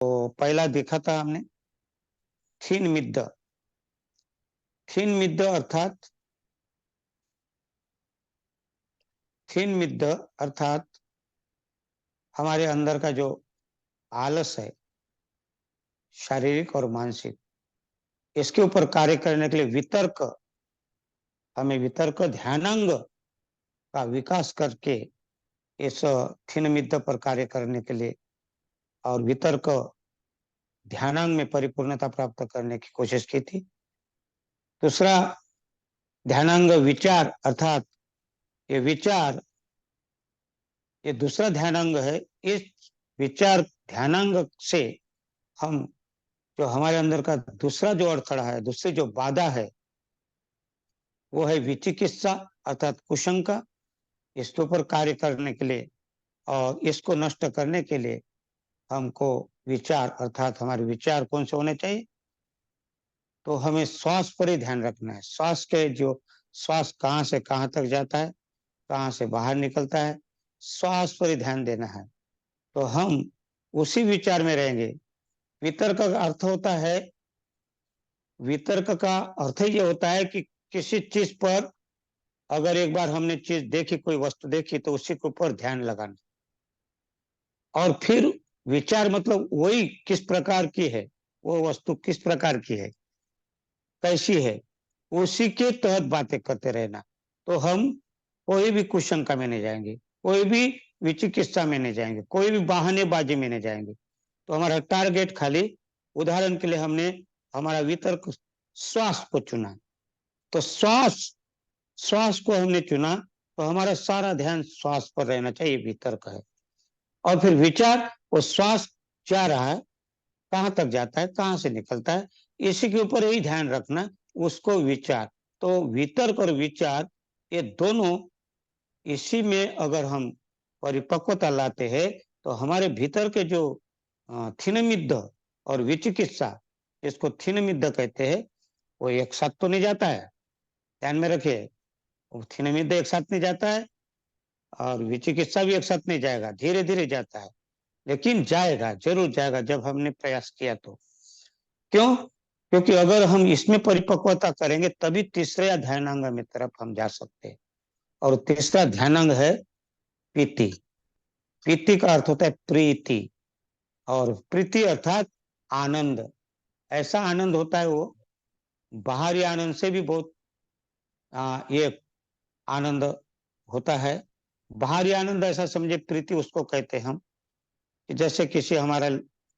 तो पहला देखा था हमने थीन मिद्द। थीन मिद्द अर्थात थीन मिद्द अर्थात हमारे अंदर का जो आलस है, शारीरिक और मानसिक, इसके ऊपर कार्य करने के लिए वितर्क, हमें वितर्क ध्यानांग का विकास करके इस थीन मिद्द पर कार्य करने के लिए और वितर्क ध्यानांग में परिपूर्णता प्राप्त करने की कोशिश की थी। दूसरा ध्यानांग विचार अर्थात ये विचार, ये दूसरा ध्यानांग है। इस विचार ध्यानांग से हम जो हमारे अंदर का दूसरा जो अड़थड़ा है, दूसरी जो बाधा है, वो है विचिकित्सा अर्थात कुशंका। इसके ऊपर कार्य करने के लिए और इसको नष्ट करने के लिए हमको विचार अर्थात हमारे विचार कौन से होने चाहिए, तो हमें श्वास पर ही ध्यान रखना है। श्वास के जो श्वास कहाँ से कहाँ तक जाता है, कहाँ से बाहर निकलता है, श्वास पर ही ध्यान देना है। तो हम उसी विचार में रहेंगे। वितर्क का अर्थ होता है, वितर्क का अर्थ ये होता है कि किसी चीज पर अगर एक बार हमने चीज देखी, कोई वस्तु देखी, तो उसी के ऊपर ध्यान लगाना। और फिर विचार मतलब वही किस प्रकार की है, वो वस्तु किस प्रकार की है, कैसी है, उसी के तहत बातें करते रहना। तो हम कोई भी कुशंका में नहीं जाएंगे, कोई भी विचिकित्सा में नहीं जाएंगे, कोई भी बहानेबाजी में नहीं जाएंगे। तो हमारा टारगेट खाली, उदाहरण के लिए हमने हमारा वितर्क श्वास को चुना, तो श्वास श्वास को हमने चुना, तो हमारा सारा ध्यान श्वास पर रहना चाहिए, वितर्क है। और फिर विचार, वो श्वास जा रहा है, कहाँ तक जाता है, कहाँ से निकलता है, इसी के ऊपर ही ध्यान रखना, उसको विचार। तो वितर्क और विचार ये दोनों, इसी में अगर हम परिपक्वता लाते हैं, तो हमारे भीतर के जो थिनमिद्ध और विचिकित्सा, इसको थिनमिद्ध कहते हैं, वो एक साथ तो नहीं जाता है, ध्यान में रखिए। थिनमिद्ध एक साथ नहीं जाता है और विचिकित्सा भी एक साथ नहीं जाएगा, धीरे धीरे जाता है, लेकिन जाएगा, जरूर जाएगा जब हमने प्रयास किया तो। क्यों? क्योंकि अगर हम इसमें परिपक्वता करेंगे तभी तीसरे ध्यानांग में तरफ हम जा सकते हैं। और तीसरा ध्यानांग है प्रीति। प्रीति का अर्थ होता है प्रीति, और प्रीति अर्थात आनंद। ऐसा आनंद होता है, वो बाहरी आनंद से भी बहुत ये आनंद होता है। बाहरी आनंद ऐसा समझे, प्रीति उसको कहते हैं हम, कि जैसे किसी हमारा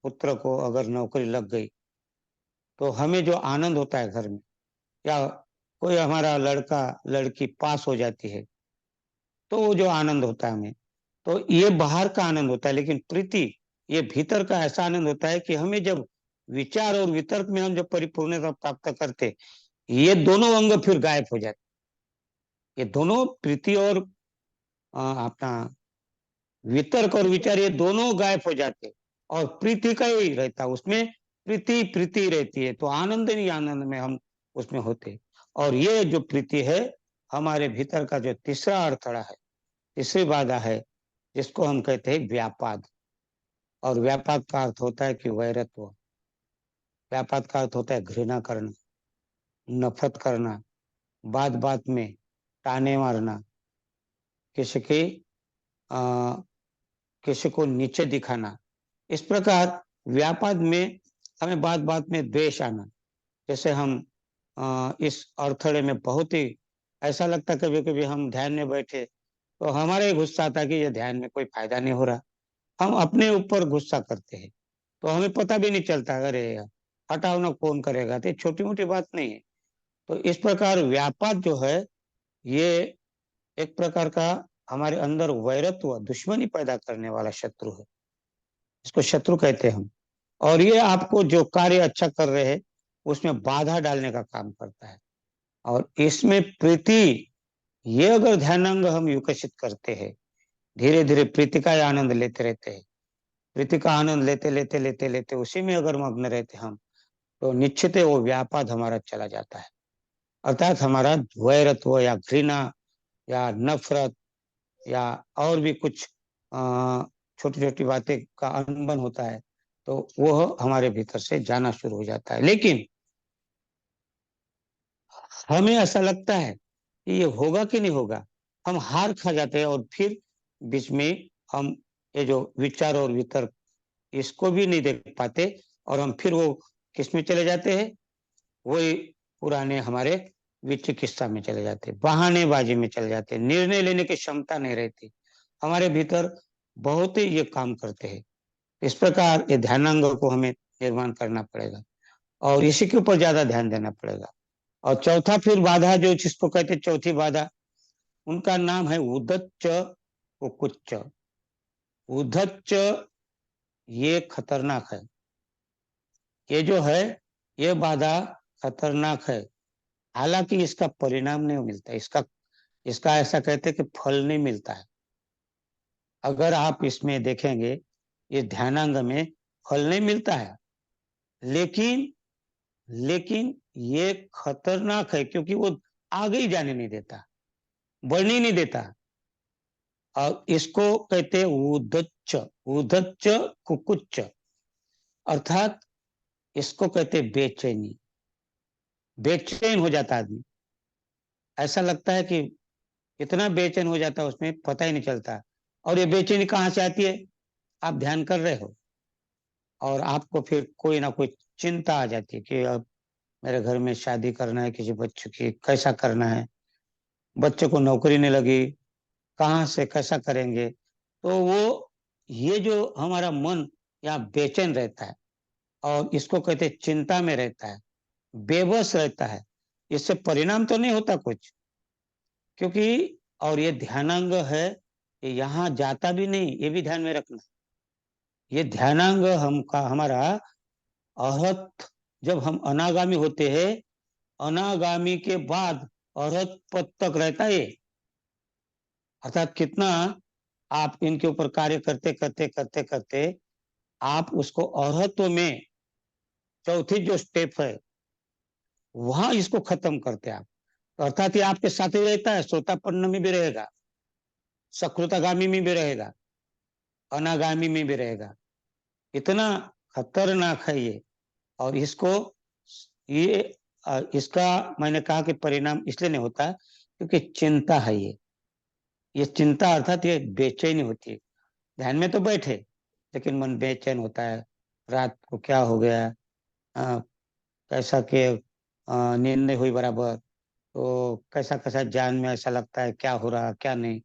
पुत्र को अगर नौकरी लग गई, तो हमें जो आनंद होता है घर में, या कोई हमारा लड़का लड़की पास हो जाती है, तो वो जो आनंद होता है हमें, तो ये बाहर का आनंद होता है। लेकिन प्रीति ये भीतर का ऐसा आनंद होता है कि हमें जब विचार और वितर्क में हम जब परिपूर्णता प्राप्त करते, ये दोनों अंग फिर गायब हो जाते। ये दोनों प्रीति और अपना वितर्क और विचार, ये दोनों गायब हो जाते और प्रीति का ही रहता, उसमें प्रीति प्रीति रहती है। तो आनंद ही आनंद में हम उसमें होते। और ये जो प्रीति है, हमारे भीतर का जो तीसरा अड़थड़ा है, तीसरी बाधा है, जिसको हम कहते हैं व्यापाद। और व्यापाद का अर्थ होता है कि वैरत्व। व्यापाद का अर्थ होता है घृणा करना, नफरत करना, बात बात में ताने मारना, किसी की आ, किसी को नीचे दिखाना। इस प्रकार व्यापाद में हमें बात बात में द्वेष आना। जैसे हम इस अड़थड़े में बहुत ही ऐसा लगता, कभी कभी हम ध्यान में बैठे तो हमारे गुस्सा आता कि ये ध्यान में कोई फायदा नहीं हो रहा, हम अपने ऊपर गुस्सा करते हैं, तो हमें पता भी नहीं चलता, अरे हटाओ ना, कौन करेगा, तो छोटी मोटी बात नहीं है। तो इस प्रकार व्यापाद जो है, ये एक प्रकार का हमारे अंदर वैरत्व, दुश्मनी पैदा करने वाला शत्रु है, इसको शत्रु कहते हैं हम। और ये आपको जो कार्य अच्छा कर रहे हैं उसमें बाधा डालने का काम करता है। और इसमें प्रीति, ये अगर ध्यानांग हम विकसित करते हैं, धीरे धीरे प्रीति का आनंद लेते रहते हैं, प्रीति का आनंद लेते लेते लेते लेते उसी में अगर मग्न रहते हम, तो निश्चित है वो व्यापाद हमारा चला जाता है। अर्थात हमारा वैरत्व या घृणा या नफरत या और भी कुछ छोटी छोटी बातें का अनबन होता है, तो वह हमारे भीतर से जाना शुरू हो जाता है। लेकिन हमें ऐसा लगता है कि ये होगा कि नहीं होगा, हम हार खा जाते हैं और फिर बीच में हम ये जो विचार और वितर्क इसको भी नहीं देख पाते, और हम फिर वो किस में चले जाते हैं, वही पुराने हमारे विचिकित्सा में चले जाते, बहानेबाजी में चले जाते, निर्णय लेने की क्षमता नहीं रहती हमारे भीतर। बहुत ही ये काम करते हैं। इस प्रकार ये ध्यानांग को हमें निर्माण करना पड़ेगा और इसी के ऊपर ज्यादा ध्यान देना पड़ेगा। और चौथा फिर बाधा जो जिसको कहते हैं चौथी बाधा, उनका नाम है उदच्च कुकुच्च। उदच्च ये खतरनाक है, ये जो है ये बाधा खतरनाक है। हालांकि इसका परिणाम नहीं मिलता, इसका इसका ऐसा कहते हैं कि फल नहीं मिलता है। अगर आप इसमें देखेंगे ये ध्यानांग में फल नहीं मिलता है, लेकिन लेकिन ये खतरनाक है क्योंकि वो आगे ही जाने नहीं देता, बढ़ने नहीं देता। और इसको कहते हैं उदच्च, उदच्च कुकुच्च, अर्थात इसको कहते हैं बेचैनी। बेचैन हो जाता आदमी, ऐसा लगता है कि इतना बेचैन हो जाता है उसमें पता ही नहीं चलता। और ये बेचैनी कहाँ से आती है, आप ध्यान कर रहे हो और आपको फिर कोई ना कोई चिंता आ जाती है कि अब मेरे घर में शादी करना है किसी बच्चे की, कैसा करना है, बच्चे को नौकरी नहीं लगी, कहाँ से कैसा करेंगे। तो वो ये जो हमारा मन यहाँ बेचैन रहता है और इसको कहते हैं चिंता में रहता है, बेबस रहता है। इससे परिणाम तो नहीं होता कुछ, क्योंकि और ये ध्यानांग है, ये यहाँ जाता भी नहीं, ये भी ध्यान में रखना। ये ध्यानांग हमारा अरहत, जब हम अनागामी होते हैं, अनागामी के बाद अरहत पद तक रहता है। अर्थात कितना आप इनके ऊपर कार्य करते करते करते करते आप उसको अरहत्व में चौथी जो स्टेप है वहां इसको खत्म करते आप। तो अर्थात ये आपके साथ ही रहता है, श्रोतापन्न में भी रहेगा, सकृतागामी में भी रहेगा, अनागामी में भी रहेगा। इतना खतरनाक है ये। और इसको ये इसका मैंने कहा कि परिणाम इसलिए नहीं होता क्योंकि चिंता है ये चिंता अर्थात ये बेचैनी होती है। ध्यान में तो बैठे लेकिन मन बेचैन होता है, रात को क्या हो गया, आ, कैसा के नींद नहीं हुई बराबर, तो कैसा कैसा जान में ऐसा लगता है क्या हो रहा क्या नहीं,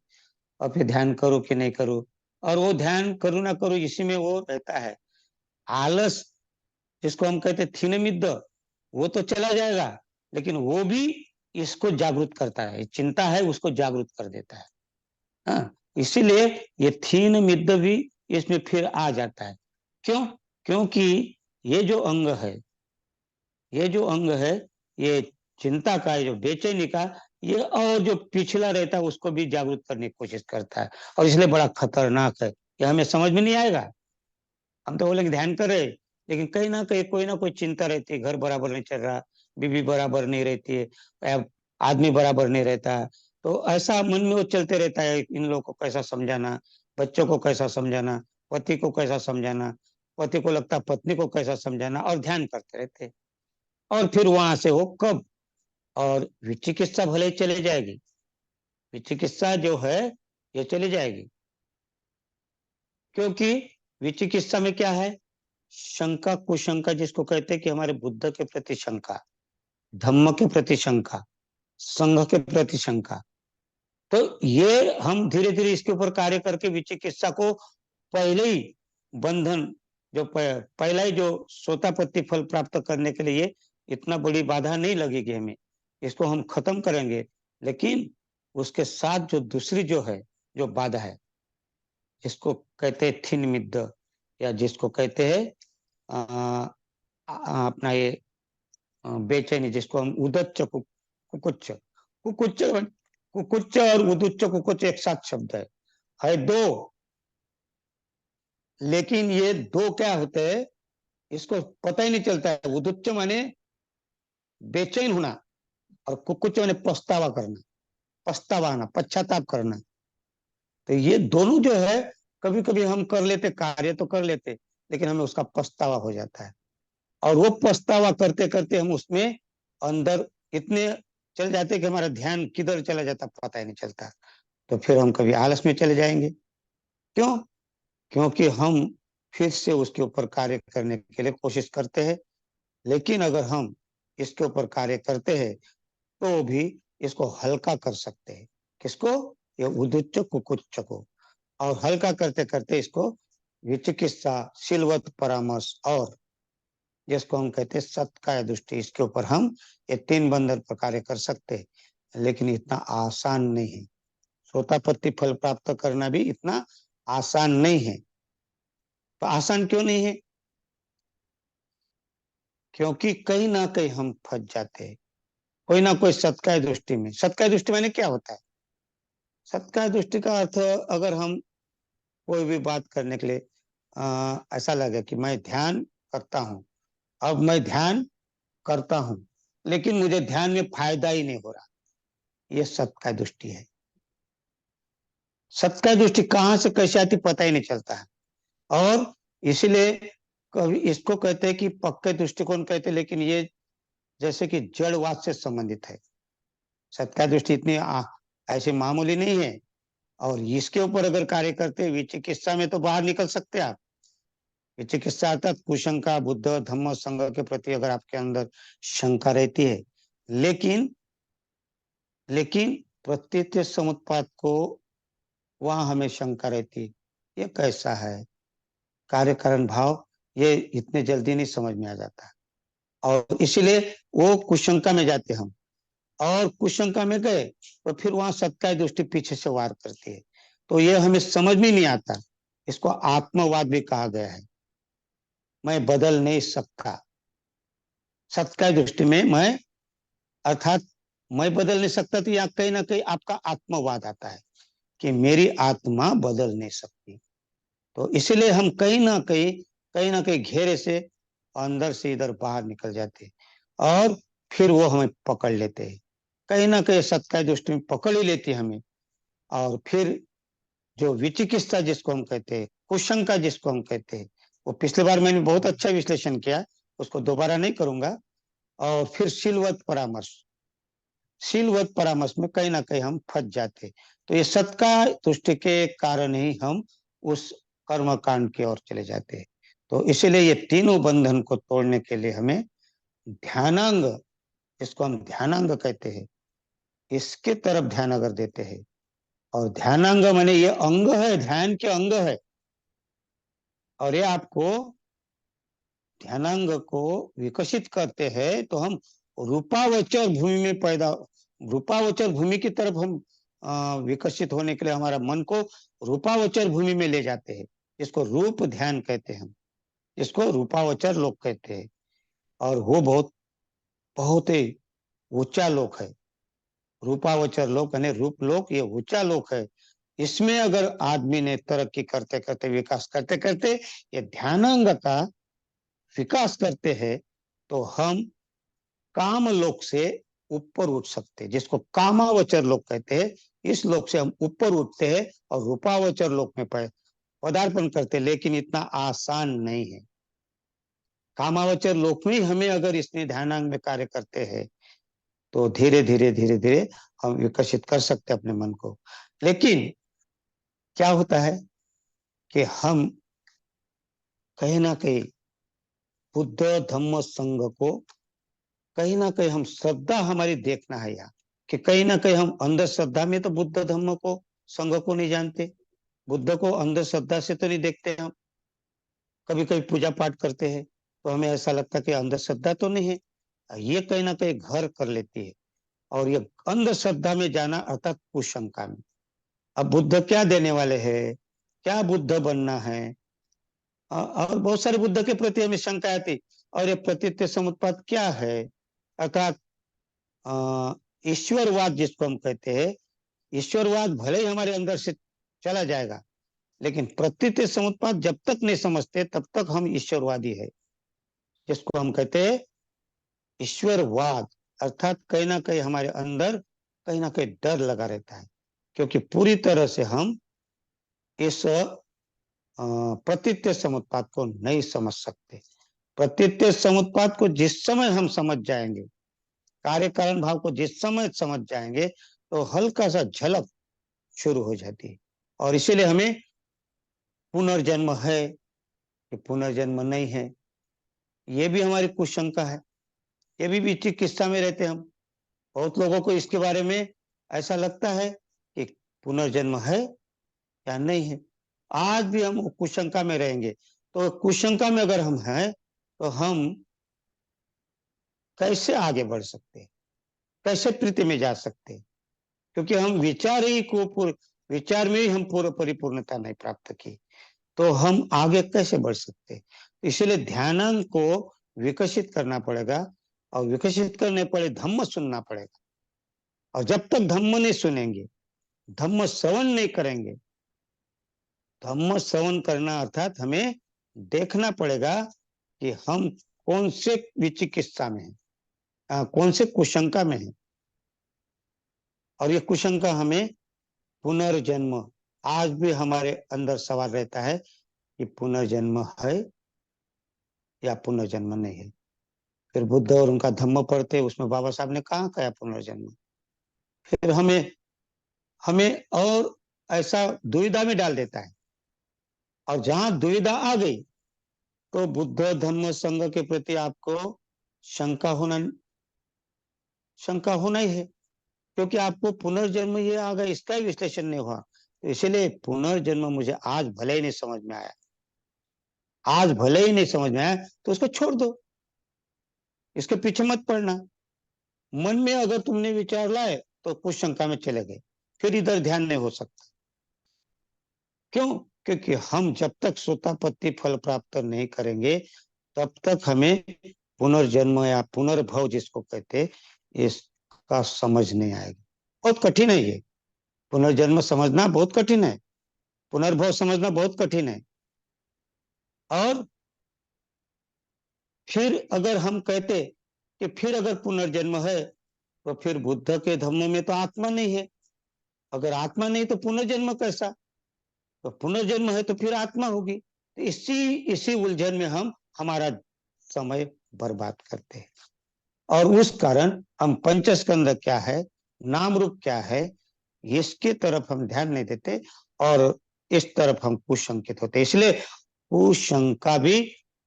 और फिर ध्यान करूं कि नहीं करूं। और वो ध्यान करूं ना करूं इसी में वो रहता है। आलस जिसको हम कहते थीन मिद्द, वो तो चला जाएगा, लेकिन वो भी इसको जागृत करता है, चिंता है उसको जागृत कर देता है। हाँ, इसीलिए ये थीन मिद्द भी इसमें फिर आ जाता है। क्यों? क्योंकि ये जो अंग है, ये जो अंग है, ये चिंता का, ये जो बेचैनी का, ये और जो पिछला रहता है उसको भी जागृत करने की कोशिश करता है, और इसलिए बड़ा खतरनाक है। ये हमें समझ में नहीं आएगा, हम तो बोलेंगे ध्यान कर रहे, लेकिन कहीं ना कोई चिंता रहती है, घर बराबर नहीं चल रहा, बीवी बराबर नहीं रहती है, आदमी बराबर नहीं रहता। तो ऐसा मन में वो चलते रहता है, इन लोगों को कैसा समझाना, बच्चों को कैसा समझाना, पति को कैसा समझाना, पति को लगता पत्नी को कैसा समझाना, और ध्यान करते रहते। और फिर वहां से वो कब, और विचिकित्सा भले ही चले जाएगी, विचिकित्सा जो है ये चली जाएगी। क्योंकि विचिकित्सा में क्या है, शंका कुशंका जिसको कहते हैं कि हमारे बुद्ध के प्रति शंका, धम्म के प्रति शंका, संघ के प्रति शंका। तो ये हम धीरे धीरे इसके ऊपर कार्य करके विचिकित्सा को पहले ही बंधन, जो पहला ही जो सोतापत्ति फल प्राप्त करने के लिए इतना बड़ी बाधा नहीं लगेगी हमें, इसको हम खत्म करेंगे। लेकिन उसके साथ जो दूसरी जो है, जो बाधा है, इसको कहते हैं थिन मिद्द, या जिसको कहते हैं अपना ये बेचैनी, जिसको हम उदच्च कुकुच्च, कुकुच्च कुकुच्च और उदुच्च कुकुच्च एक साथ शब्द है दो। लेकिन ये दो क्या होते हैं इसको पता ही नहीं चलता है। उदुच्च माने बेचैन होना, और कुकुच्च माने पछतावा करना, पछतावा आना, पश्चाताप करना। तो ये दोनों जो है कभी कभी हम कर लेते, कार्य तो कर लेते, लेकिन हमें उसका पछतावा हो जाता है, और वो पछतावा करते करते हम उसमें अंदर इतने चल जाते कि हमारा ध्यान किधर चला जाता पता ही नहीं चलता। तो फिर हम कभी आलस में चले जाएंगे। क्यों? क्योंकि हम फिर से उसके ऊपर कार्य करने के लिए कोशिश करते हैं। लेकिन अगर हम इसके ऊपर कार्य करते हैं तो भी इसको हल्का कर सकते हैं। किसको? ये उद्दुच्च कुकुच्च को। और हल्का करते करते इसको विचिकित्सा, सिलवत परामर्श और जिसको हम कहते हैं सत्काय दृष्टि, इसके ऊपर हम ये तीन बंधन पर कार्य कर सकते हैं। लेकिन इतना आसान नहीं है। सोतापत्ति फल प्राप्त करना भी इतना आसान नहीं है। तो आसान क्यों नहीं है? क्योंकि कहीं ना कहीं हम फंस जाते हैं, कोई ना कोई सत्काय दृष्टि में। सत्काय दृष्टि मैंने क्या होता है? सत्काय दृष्टि का अर्थ, अगर हम कोई भी बात करने के लिए ऐसा लगे कि मैं ध्यान करता हूं, अब मैं ध्यान करता हूं लेकिन मुझे ध्यान में फायदा ही नहीं हो रहा, ये सत्काय दृष्टि है। सत्काय दृष्टि कहां से कैसे आती पता ही नहीं चलता है। और इसलिए कभी इसको कहते हैं कि पक्के दृष्टिकोण कहते हैं, लेकिन ये जैसे कि जड़वाद से संबंधित है। सत्काय दृष्टि इतनी ऐसे मामूली नहीं है। और इसके ऊपर अगर कार्य करते विचिकित्सा में तो बाहर निकल सकते आप। विचिकित्सा अर्थात कुशंका, बुद्ध धम्म संघ के प्रति अगर आपके अंदर शंका रहती है, लेकिन लेकिन प्रत्येक समुत्पाद को वहां हमें शंका रहती है, ये कैसा है कार्य कारण भाव, ये इतने जल्दी नहीं समझ में आ जाता। और इसीलिए वो कुशंका में जाते हम, और कुशंका में गए तो फिर वहां सत्काय दृष्टि पीछे से वार करती है। तो ये हमें समझ में नहीं आता। इसको आत्मवाद भी कहा गया है। मैं बदल नहीं सकता। सत्काय दृष्टि में मैं, अर्थात मैं बदल नहीं सकता, तो यहाँ कहीं ना कहीं आपका आत्मवाद आता है कि मेरी आत्मा बदल नहीं सकती। तो इसलिए हम कहीं ना कहीं घेरे से अंदर से इधर बाहर निकल जाते हैं, और फिर वो हमें पकड़ लेते हैं। कहीं ना कहीं सत्काय दृष्टि में पकड़ ही लेती है हमें। और फिर जो विचिकित्सा जिसको हम कहते हैं, कुशंका जिसको हम कहते हैं, वो पिछले बार मैंने बहुत अच्छा विश्लेषण किया, उसको दोबारा नहीं करूंगा। और फिर शीलवत परामर्श में कहीं ना कहीं हम फंस जाते। तो ये सत्का तुष्टि के कारण ही हम उस कर्म कांड की ओर चले जाते हैं। तो इसीलिए ये तीनों बंधन को तोड़ने के लिए हमें ध्यानांग, इसको हम ध्यानांग कहते हैं, इसके तरफ ध्यान अगर देते हैं। और ध्यानांग माने ये अंग है, ध्यान के अंग है। और ये आपको ध्यानांग को विकसित करते हैं तो हम रूपावचर भूमि में पैदा, रूपावचर भूमि की तरफ हम विकसित होने के लिए हमारा मन को रूपावचर भूमि में ले जाते हैं। इसको रूप ध्यान कहते हैं हम, इसको रूपावचर लोक कहते हैं। और वो बहुत बहुत ही ऊंचा लोक है। रूपावचर लोक यानी रूप लोक, ये ऊंचा लोक है। इसमें अगर आदमी ने तरक्की करते करते, विकास करते करते ये ध्यानांग का विकास करते हैं, तो हम काम लोक से ऊपर उठ सकते हैं, जिसको कामावचर लोक कहते हैं। इस लोक से हम ऊपर उठते हैं और रूपावचर लोक में पदार्पण करते हैं, लेकिन इतना आसान नहीं है। कामावचर लोक में हमें अगर इसमें ध्यानांग में कार्य करते हैं तो धीरे धीरे धीरे धीरे हम विकसित कर सकते हैं अपने मन को। लेकिन क्या होता है कि हम कहीं ना कहीं बुद्ध धम्म संघ को, कहीं ना कहीं हम श्रद्धा हमारी देखना है यहाँ, कि कहीं ना कहीं हम अंधश्रद्धा में तो बुद्ध धम्म को संघ को नहीं जानते। बुद्ध को अंधश्रद्धा से तो नहीं देखते हम। कभी कभी पूजा पाठ करते हैं तो हमें ऐसा लगता है कि अंधश्रद्धा तो नहीं है, ये कहीं ना कहीं घर कर लेती है। और ये अंधश्रद्धा में जाना अर्थात कुशंका में। अब बुद्ध क्या देने वाले हैं, क्या बुद्ध बनना है, और बहुत सारे बुद्ध के प्रति हमें शंका आती। और ये प्रतीत्य समुत्पाद क्या है, अर्थात ईश्वरवाद जिसको हम कहते हैं। ईश्वरवाद भले ही हमारे अंदर से चला जाएगा, लेकिन प्रतीत्य समुत्पाद जब तक नहीं समझते तब तक हम ईश्वरवादी है। जिसको हम कहते हैं ईश्वरवाद, अर्थात कहीं ना कहीं हमारे अंदर कहीं ना कहीं डर लगा रहता है, क्योंकि पूरी तरह से हम इस प्रत्यय समुत्पाद को नहीं समझ सकते। प्रत्यय समुत्पाद को जिस समय हम समझ जाएंगे, कार्य कारण भाव को जिस समय समझ जाएंगे, तो हल्का सा झलक शुरू हो जाती है। और इसीलिए हमें पुनर्जन्म है कि पुनर्जन्म नहीं है, ये भी हमारी कुशंका है। ये भी चिकित्सा में रहते हम। बहुत लोगों को इसके बारे में ऐसा लगता है कि पुनर्जन्म है या नहीं है। आज भी हम कुशंका में रहेंगे। तो कुशंका में अगर हम हैं, तो हम कैसे आगे बढ़ सकते हैं, कैसे प्रीति में जा सकते हैं? क्योंकि हम विचार में ही हम पूर्ण परिपूर्णता नहीं प्राप्त की, तो हम आगे कैसे बढ़ सकते हैं? इसलिए ध्यानांग को विकसित करना पड़ेगा, और विकसित करने पड़े धम्म सुनना पड़ेगा। और जब तक धम्म नहीं सुनेंगे, धम्म श्रवण नहीं करेंगे, धम्म श्रवण करना अर्थात हमें देखना पड़ेगा कि हम कौन से विचिकित्सा में हैं, कौन से कुशंका में हैं। और ये कुशंका हमें पुनर्जन्म, आज भी हमारे अंदर सवाल रहता है कि पुनर्जन्म है या पुनर्जन्म नहीं है। फिर बुद्ध और उनका धम्म पढ़ते, उसमें बाबा साहब ने कहा कहा पुनर्जन्म। फिर हमें हमें और ऐसा दुविधा में डाल देता है। और जहां दुविधा आ गई, तो बुद्ध धम्म संघ के प्रति आपको शंका होना ही है। क्योंकि आपको पुनर्जन्म ये आ गया, इसका ही विश्लेषण नहीं हुआ। तो इसलिए पुनर्जन्म मुझे आज भले ही नहीं समझ में आया, आज भले ही नहीं समझ में आया, तो उसको छोड़ दो, इसके पीछे मत पड़ना। मन में अगर तुमने विचार लाए, तो कुछ शंका में चले गए, फिर इधर ध्यान नहीं हो सकता। क्यों? क्योंकि हम जब तक सोतापत्ति फल प्राप्त नहीं करेंगे, तब तक हमें पुनर्जन्म या पुनर्भव जिसको कहते, इसका समझ नहीं आएगा। बहुत कठिन है ये। पुनर्जन्म समझना बहुत कठिन है, पुनर्भव समझना बहुत कठिन है। और फिर अगर हम कहते कि फिर अगर पुनर्जन्म है, तो फिर बुद्ध के धम्म में तो आत्मा नहीं है। अगर आत्मा नहीं तो पुनर्जन्म कैसा? तो पुनर्जन्म है तो फिर आत्मा होगी। तो इसी इसी उलझन में हम हमारा समय बर्बाद करते हैं। और उस कारण हम पंचस्कंद क्या है, नाम रूप क्या है, इसके तरफ हम ध्यान नहीं देते, और इस तरफ हम कुशंकित होते। इसलिए कुशंका भी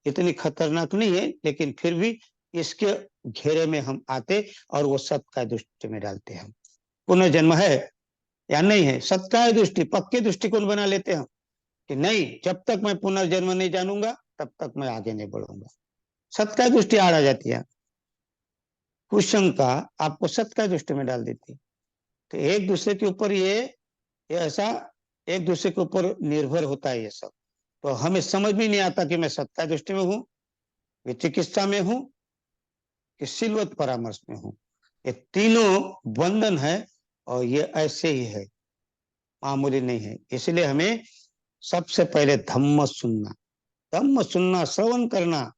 इतनी खतरनाक नहीं है, लेकिन फिर भी इसके घेरे में हम आते, और वो सत्य दृष्टि में डालते हैं। पुनर्जन्म है या नहीं है, सत्य दृष्टि, पक्के दृष्टिकोण बना लेते हैं कि नहीं, जब तक मैं पुनर्जन्म नहीं जानूंगा, तब तक मैं आगे नहीं बढ़ूंगा। सत्य दृष्टि आ जाती है। कुशंका आपको सत्य दृष्टि में डाल देती है। तो एक दूसरे के ऊपर ये ऐसा एक दूसरे के ऊपर निर्भर होता है ये सब। तो हमें समझ भी नहीं आता कि मैं सत्य दृष्टि में हूँ, विचिकित्सा में हूँ, कि सिलवत परामर्श में हूँ। ये तीनों बंधन है, और ये ऐसे ही है, मामूली नहीं है। इसलिए हमें सबसे पहले धम्म सुनना, श्रवण करना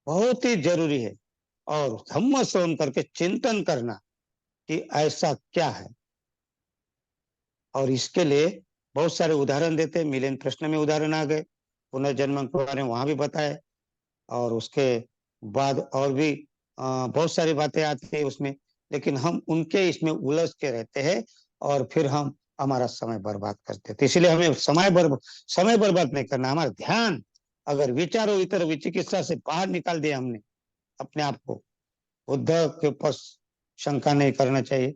बहुत ही जरूरी है। और धम्म श्रवण करके चिंतन करना कि ऐसा क्या है। और इसके लिए बहुत सारे उदाहरण देते हैं। मिलेन प्रश्न में उदाहरण आ गए, पुनर्जन्म के बारे में वहां भी बताए। और उसके बाद और भी बहुत सारी बातें आती है उसमें, लेकिन हम उनके इसमें उलझ के रहते हैं, और फिर हम हमारा समय बर्बाद करते हैं। तो इसलिए हमें समय बर्बाद नहीं करना। हमारा ध्यान अगर विचारों इतर विचिकित्सा से बाहर निकाल दिया हमने अपने आप को, बुद्ध के ऊपर शंका नहीं करना चाहिए,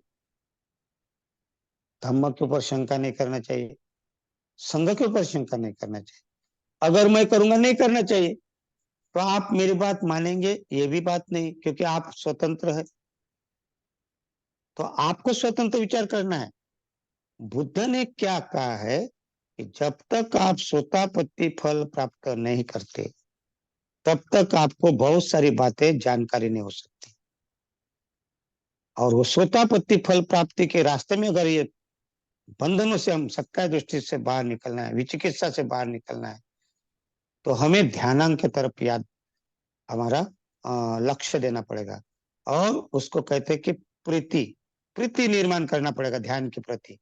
धम्म के ऊपर शंका नहीं करना चाहिए, संघ के ऊपर शंका नहीं करना चाहिए। अगर मैं करूंगा, नहीं करना चाहिए, तो आप मेरी बात मानेंगे, ये भी बात नहीं, क्योंकि आप स्वतंत्र है। तो आपको स्वतंत्र विचार करना है। बुद्ध ने क्या कहा है कि जब तक आप सोतापत्ति फल प्राप्त नहीं करते, तब तक आपको बहुत सारी बातें जानकारी नहीं हो सकती। और वो सोतापत्ति फल प्राप्ति के रास्ते में अगर ये बंधनों से हम सत्ता दृष्टि से बाहर निकलना है, विचिकित्सा से बाहर निकलना है, तो हमें ध्यानांग की तरफ याद हमारा लक्ष्य देना पड़ेगा। और उसको कहते हैं कि प्रीति प्रीति निर्माण करना पड़ेगा ध्यान के प्रति।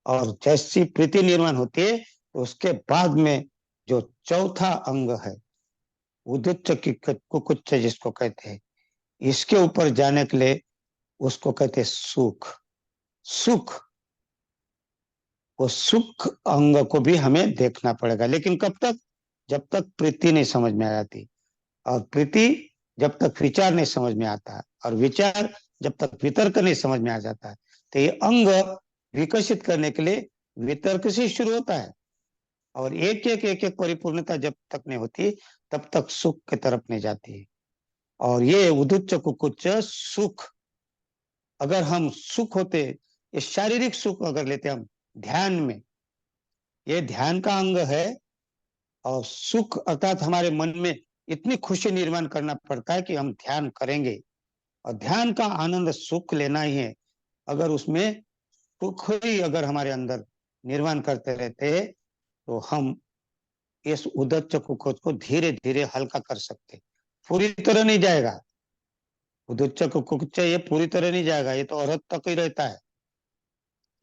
और जैसी प्रीति निर्माण होती है, उसके बाद में जो चौथा अंग है, उद्युच्च की कुकुच्च जिसको कहते हैं, इसके ऊपर जाने के लिए उसको कहते हैं सुख। सुख, वो सुख अंग को भी हमें देखना पड़ेगा, लेकिन कब तक? जब तक प्रीति नहीं समझ में आ जाती, और प्रीति जब तक विचार नहीं समझ में आता, और विचार जब तक वितर्क नहीं समझ में आ जाता, तो ये अंग विकसित करने के लिए वितर्क से शुरू होता है, और एक एक परिपूर्णता जब तक नहीं होती तब तक सुख की तरफ नहीं जाती है। और ये उदुच्च कुकुच्च सुख, अगर हम सुख होते, ये शारीरिक सुख अगर लेते हम ध्यान में, ये ध्यान का अंग है। और सुख अर्थात हमारे मन में इतनी खुशी निर्माण करना पड़ता है कि हम ध्यान करेंगे, और ध्यान का आनंद सुख लेना ही है। अगर उसमें सुख ही अगर हमारे अंदर निर्माण करते रहते हैं, तो हम इस उद्दच्च कुकुच्च को धीरे धीरे हल्का कर सकते। पूरी तरह नहीं जाएगा, उद्दच्च कुकुच्च ये पूरी तरह नहीं जाएगा, ये तो औरत तक ही रहता है,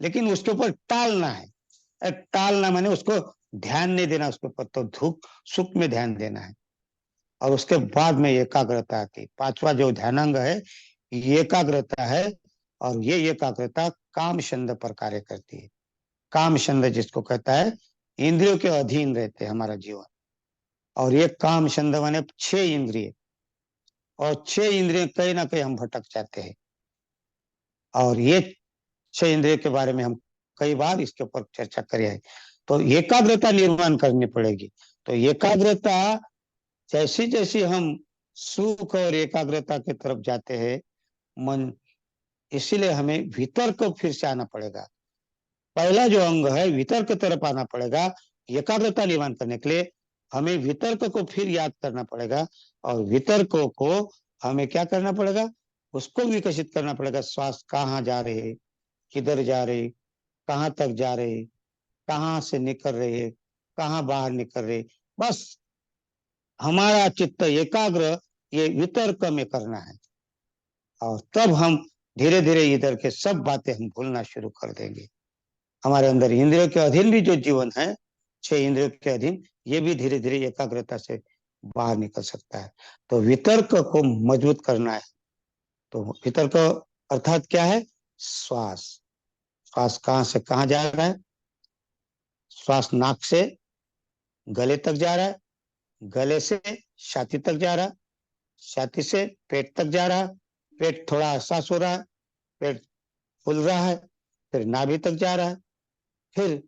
लेकिन उसके ऊपर टालना है। टालना माने उसको ध्यान नहीं देना उसके ऊपर, तो धुक सुख में ध्यान देना है। और उसके बाद में एकाग्रता आती। पांचवा जो ध्यानांग है ये एकाग्रता है, और ये एकाग्रता काम छंद पर कार्य करती है। काम छंद जिसको कहता है, इंद्रियों के अधीन रहते हैं हमारा जीवन। और ये काम छंद माने 6 इंद्रिय, और 6 इंद्रिय कहीं ना कहीं हम भटक जाते हैं। और ये 6 इंद्रिय के बारे में हम कई बार इसके ऊपर चर्चा करे हैं। तो एकाग्रता निर्माण करनी पड़ेगी। तो एकाग्रता जैसी जैसी हम सुख और एकाग्रता की तरफ जाते हैं मन, इसीलिए हमें भीतर को फिर से आना पड़ेगा। पहला जो अंग है वितर्क की तरफ आना पड़ेगा। एकाग्रता निर्माण करने के लिए हमें वितर्क को फिर याद करना पड़ेगा, और वितर्कों को हमें क्या करना पड़ेगा? उसको विकसित करना पड़ेगा। श्वास कहाँ जा रहे है, किधर जा रहे, कहाँ तक जा रहे, कहाँ से निकल रहे है, कहाँ बाहर निकल रहे। बस हमारा चित्त एकाग्र ये वितर्क में करना है, और तब हम धीरे धीरे इधर के सब बातें हम भूलना शुरू कर देंगे। हमारे अंदर इंद्रियों के अधीन भी जो जीवन है, 6 इंद्रियों के अधीन, ये भी धीरे धीरे एकाग्रता से बाहर निकल सकता है। तो वितर्क को मजबूत करना है। तो वितर्क अर्थात क्या है? श्वास। श्वास कहाँ से कहाँ जा रहा है? श्वास नाक से गले तक जा रहा है, गले से छाती तक जा रहा है, छाती से पेट तक जा रहा है, पेट थोड़ा एहसास हो रहा है, पेट फूल रहा है, फिर नाभि तक जा रहा है, फिर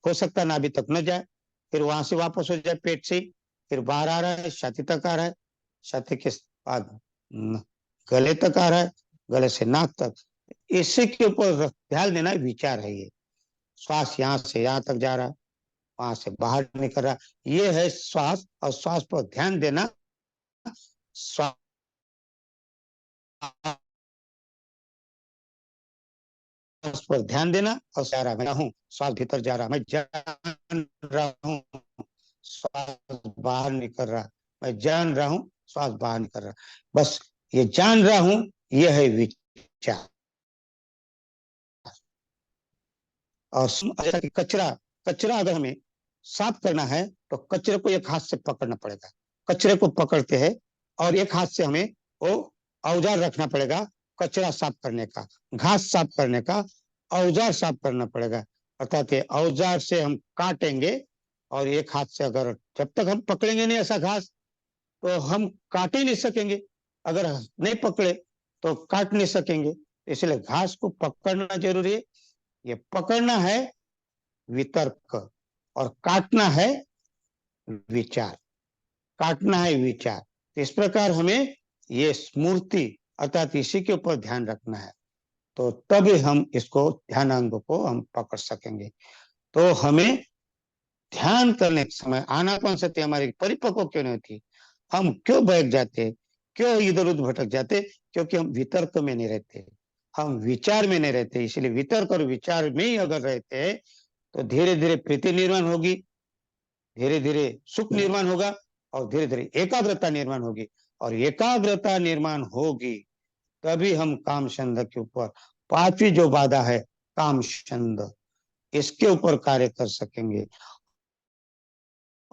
हो सकता है नाभि तक न जाए, फिर वहां से वापस हो जाए पेट से, फिर बाहर आ रहा है, छाती तक आ रहा है, छाती के बाद गले तक आ रहा है, गले से नाक तक। इसी के ऊपर ध्यान देना विचार है। ये श्वास यहाँ से यहाँ तक जा रहा है, वहां से बाहर निकल रहा है, ये है श्वास। और श्वास पर ध्यान देना, श्वास पर ध्यान देना, और जा रहा मैं हूँ, श्वास भीतर जा रहा, मैं जान रहा हूँ, श्वास बाहर निकल रहा, मैं जान रहा हूँ, श्वास बाहर निकल रहा। बस ये जान रहा हूँ, ये है विचार। और जैसा कि कचरा, कचरा अगर हमें साफ करना है तो कचरे को एक हाथ से पकड़ना पड़ेगा। कचरे को पकड़ते हैं, और एक हाथ से हमें वो औजार रखना पड़ेगा कचरा साफ करने का, घास साफ करने का औजार साफ करना पड़ेगा। अर्थात ये औजार से हम काटेंगे, और एक हाथ से अगर जब तक हम पकड़ेंगे नहीं ऐसा घास, तो हम काट ही नहीं सकेंगे। अगर नहीं पकड़े तो काट नहीं सकेंगे। इसलिए घास को पकड़ना जरूरी है। ये पकड़ना है वितर्क, और काटना है विचार। काटना है विचार। तो इस प्रकार हमें ये स्मृति अर्थात इसी के ऊपर ध्यान रखना है, तो तभी हम इसको ध्यानांग को हम पकड़ सकेंगे। तो हमें ध्यान करने के समय आनापान सती हमारी परिपक्व क्यों नहीं होती? हम क्यों बहक जाते, क्यों इधर उधर भटक जाते? क्योंकि हम वितर्क में नहीं रहते, हम विचार में नहीं रहते। इसलिए वितर्क और विचार में ही अगर रहते हैं, तो धीरे धीरे प्रीति निर्माण होगी, धीरे धीरे सुख निर्माण होगा, और धीरे धीरे एकाग्रता निर्माण होगी। और एकाग्रता निर्माण होगी तभी हम काम छंद के ऊपर, पांचवी जो बाधा है काम छंद, इसके ऊपर कार्य कर सकेंगे।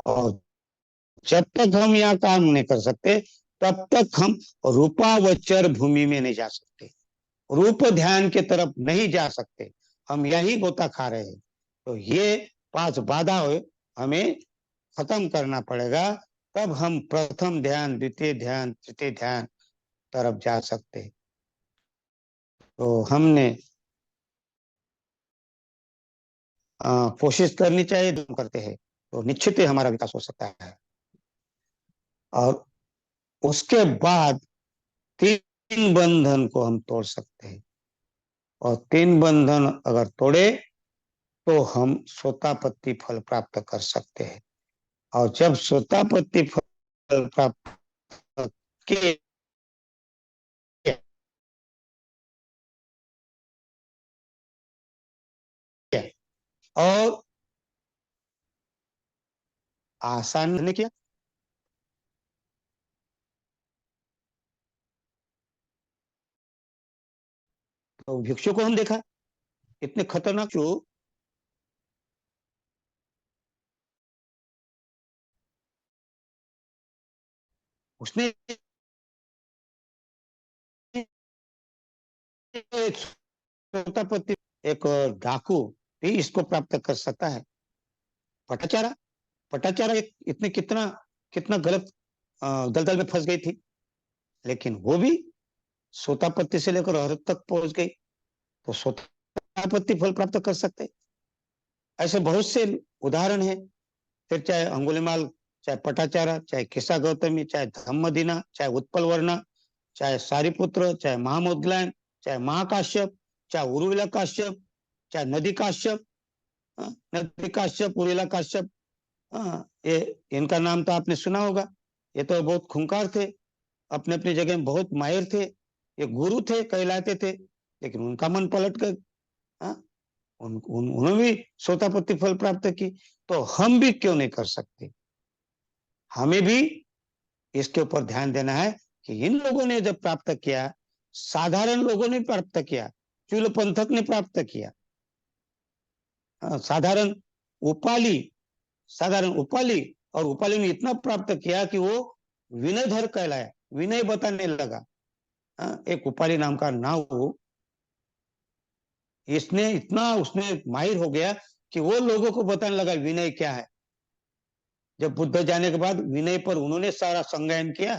और जब तक हम यहाँ काम नहीं कर सकते, तब तक हम रूपावचर भूमि में नहीं जा सकते, रूप ध्यान की तरफ नहीं जा सकते। हम यही गोता खा रहे हैं। तो ये 5 बाधा हमें खत्म करना पड़ेगा, तब हम प्रथम ध्यान, द्वितीय ध्यान, तृतीय ध्यान तरफ जा सकते। तो हमने कोशिश करनी चाहिए, हम करते हैं तो निश्चित ही हमारा विकास हो सकता है। और उसके बाद 3 बंधन को हम तोड़ सकते हैं। और 3 बंधन अगर तोड़े तो हम सोतापत्ति फल प्राप्त कर सकते हैं। और जब सोतापत्ति फल प्राप्त किए और आसान ने किया, तो भिक्षु को हम देखा इतने खतरनाक जो उसने सोतापत्ति, एक डाकू भी इसको प्राप्त कर सकता है। पटाचारा, पटाचारा इतने कितना कितना गलत दलदल में फंस गई थी, लेकिन वो भी सोतापत्ति से लेकर अरहत तक पहुंच गई, तो सोतापत्ति फल प्राप्त कर सकते। ऐसे बहुत से उदाहरण हैं। फिर चाहे अंगुलिमाल, चाहे पटाचारा, चाहे किस्सा गौतमी, चाहे धम्मदीना, चाहे उत्पल वर्णा, चाहे सारिपुत्र, चाहे महामोदलायन, चाहे महाकाश्यप, चाहे उर्विला काश्यप, चाहे नदी काश्यप, नदी काश्यप, उर्विला काश्यप, ये इनका नाम तो आपने सुना होगा। ये तो बहुत खूंखार थे, अपने अपनी जगह में बहुत माहिर थे, ये गुरु थे, कहलाते थे, लेकिन उनका मन पलट कर उन्होंने भी सोतापत्ति फल प्राप्त की। तो हम भी क्यों नहीं कर सकते? हमें भी इसके ऊपर ध्यान देना है कि इन लोगों ने जब प्राप्त किया, साधारण लोगों ने प्राप्त किया, चूल पंथक ने प्राप्त किया, साधारण उपाली, साधारण उपाली, और उपाली ने इतना प्राप्त किया कि वो विनयधर कहलाया, विनय बताने लगा। एक उपाली नाम का नाव, इसने इतना उसने माहिर हो गया कि वो लोगों को बताने लगा विनय क्या है। जब बुद्ध जाने के बाद विनय पर उन्होंने सारा संज्ञान किया।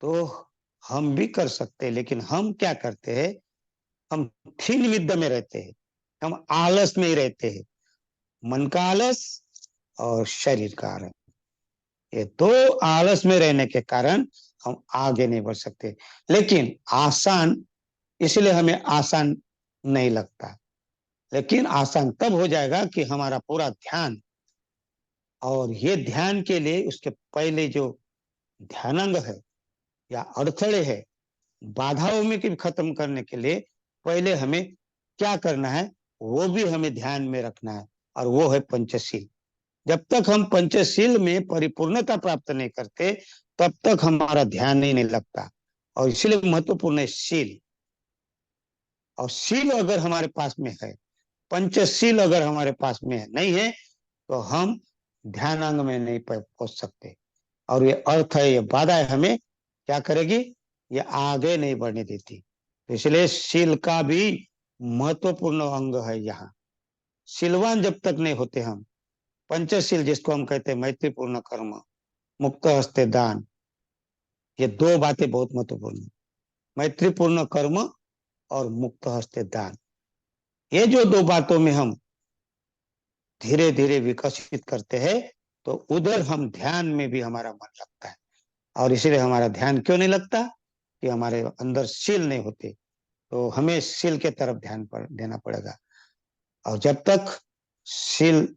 तो हम भी कर सकते हैं, लेकिन हम क्या करते हैं? हम थिन विद्या में रहते हैं, हम आलस में ही रहते हैं। मन का आलस और शरीर का आलस, ये दो आलस में रहने के कारण हम आगे नहीं बढ़ सकते। लेकिन आसान, इसलिए हमें आसान नहीं लगता, लेकिन आसान तब हो जाएगा कि हमारा पूरा ध्यान, और ये ध्यान के लिए उसके पहले जो ध्यानांग है या अड़थड़े है, बाधाओं में की खत्म करने के लिए पहले हमें क्या करना है, वो भी हमें ध्यान में रखना है, और वो है पंचशील। जब तक हम पंचशील में परिपूर्णता प्राप्त नहीं करते, तब तक हमारा ध्यान ही नहीं लगता। और इसलिए महत्वपूर्ण है शील। और शील अगर हमारे पास में है, पंचशील अगर हमारे पास में नहीं है, तो हम ध्यानांग में नहीं पहुंच सकते। और ये अर्थ है, ये बाधा है, हमें क्या करेगी? ये आगे नहीं बढ़ने देती। तो इसलिए शील का भी महत्वपूर्ण अंग है यहाँ। शीलवान जब तक नहीं होते हम, पंचशील जिसको हम कहते हैं मैत्रीपूर्ण कर्म, मुक्त हस्ते दान, ये 2 बातें बहुत महत्वपूर्ण है। मैत्रीपूर्ण कर्म और मुक्त हस्ते दान, ये जो 2 बातों में हम धीरे धीरे विकसित करते हैं, तो उधर हम ध्यान में भी हमारा मन लगता है। और इसीलिए हमारा ध्यान क्यों नहीं लगता? कि हमारे अंदर शील नहीं होते। तो हमें शील के तरफ ध्यान देना पड़ेगा। और जब तक शील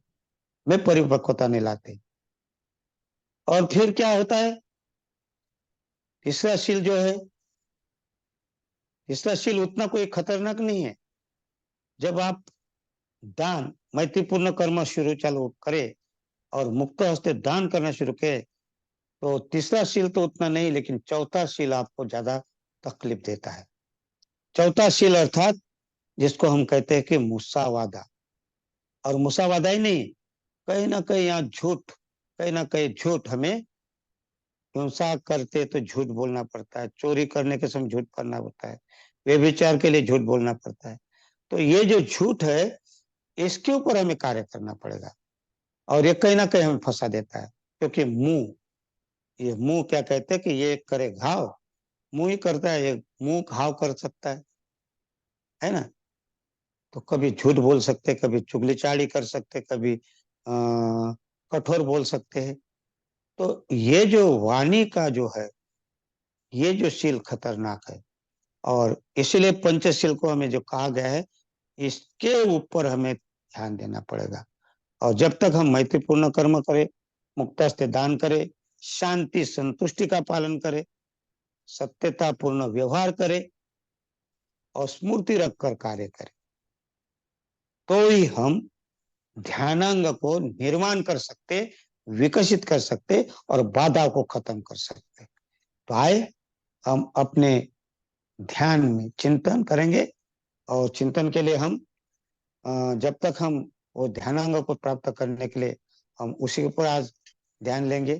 में परिपक्वता नहीं लाते, और फिर क्या होता है? तीसरा शील जो है, तीसरा शील उतना कोई खतरनाक नहीं है। जब आप दान, मैत्रीपूर्ण कर्म शुरू चालू करे और मुक्त हस्ते दान करना शुरू करे, तो तीसरा शील तो उतना नहीं, लेकिन चौथा शील आपको ज्यादा तकलीफ देता है। चौथा शील अर्थात जिसको हम कहते हैं कि मुसावादा। और मुसावादा ही नहीं, कहीं ना कहीं यहाँ झूठ कहीं ना कहीं झूठ, हमें हिंसा करते तो झूठ बोलना पड़ता है, चोरी करने के समय झूठ बोलना पड़ता है, व्यभिचार के लिए झूठ बोलना पड़ता है। तो ये जो झूठ है, इसके ऊपर हमें कार्य करना पड़ेगा। और ये कहीं ना कहीं हमें फंसा देता है, क्योंकि मुंह, ये मुंह क्या कहते हैं कि ये करे घाव, मुंह ही करता है, ये मुंह घाव कर सकता है ना। तो कभी झूठ बोल सकते, कभी चुगलीचाड़ी कर सकते, कभी कठोर बोल सकते हैं। तो ये जो वाणी का जो है, ये जो शील खतरनाक है। और इसीलिए पंचशील को हमें जो कहा गया है, इसके ऊपर हमें ध्यान देना पड़ेगा। और जब तक हम मैत्रीपूर्ण कर्म करें, मुक्तस्थ दान करें, शांति संतुष्टि का पालन करें, सत्यता पूर्ण व्यवहार करें और स्मृति रखकर कार्य करें, तो ही हम ध्यानांग को निर्माण कर सकते, विकसित कर सकते और बाधा को खत्म कर सकते। तो आए हम अपने ध्यान में चिंतन करेंगे। और चिंतन के लिए हम जब तक हम वो ध्यानांग को प्राप्त करने के लिए हम उसी ऊपर आज ध्यान लेंगे।